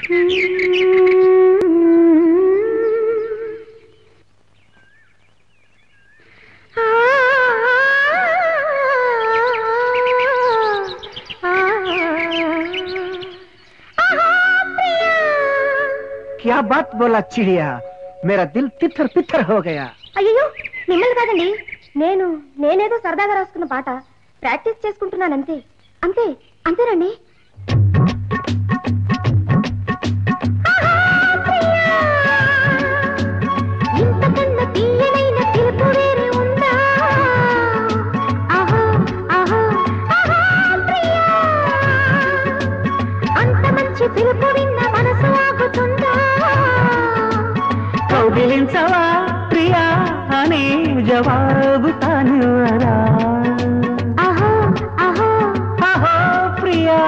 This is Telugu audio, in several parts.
क्या बात बोला चिड़िया, मेरा दिल तित्थर पित्थर हो गया. అయ్యో మిమ్మల్ని కాదండి, నేనేదో సరదాగా రాసుకున్న పాట ప్రాక్టీస్ చేసుకుంటున్నాను అంతే. అంతే అంతేనండి. ఇంతకన్నా తీయనైన పిలుపు వేరే ఉందా? ఆహా ఆహా ఆహా ప్రియా, అంత మంచి పిలుపు విన్న మనసు ఆగుతుందా? కౌగిలించవా ప్రియా అని జవాబు తానురా. ఆహా ఆహా ఆహా ప్రియా.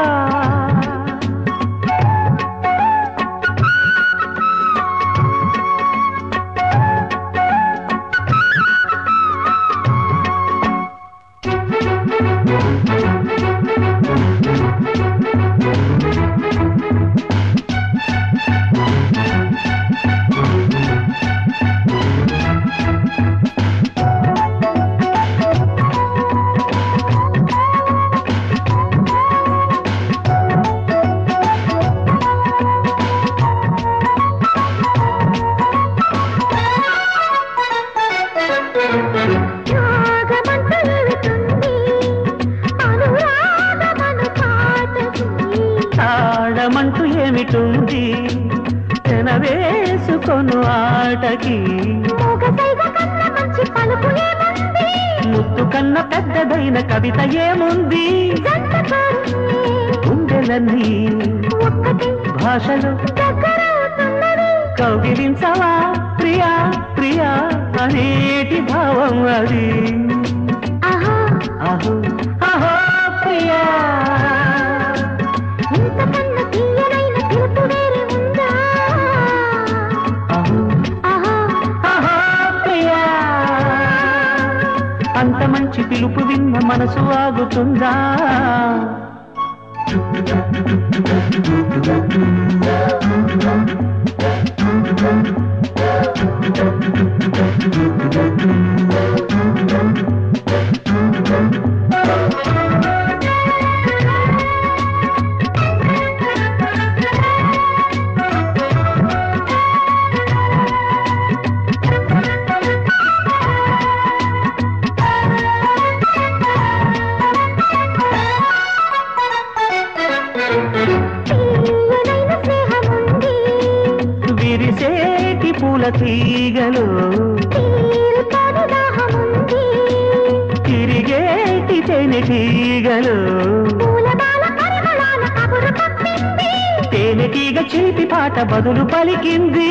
తాళమంటూ ఏమిటుంది వేసుకొను ఆటకి, ముత్తు కన్న పెద్దదైన కవిత ఏముంది? గుండెలన్నీ భాషలు కౌగిలించవా ప్రియా ప్రియా అనేటి భావం అది. ఆహో ఆహో ప్రియా. ఇంతకన్నా తీయనైన పిలుపు వేరే ఉందా? ఆహా ప్రియా, అంత మంచి పిలుపు విన్న మనసు ఆగుతుందా? విరిసేటి పూల తీగలు, తిరిగేటి తేనె తీగలు, తేనె తీగ చిలిపి పాట బదులు పలికింది.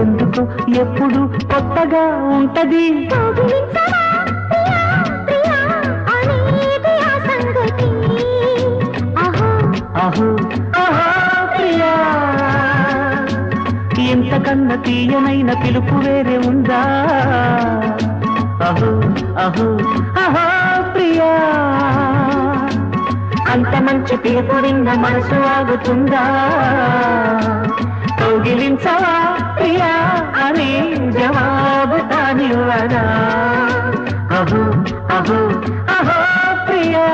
ఎందుకు ఎప్పుడు కొత్తగా ఉంటది? ఆహో ఆహా ప్రియా, ఇంతకన్నా తీయనైన పిలుపు వేరే ఉందా? అహో అహో ఆహా ప్రియా, అంత మంచి పిలుపు విన్న మనసు ఆగుతుందా? కౌగిలించవా ప్రియా అని జవాబు తానివ్వదా? అహో అహో ఆహా ప్రియా.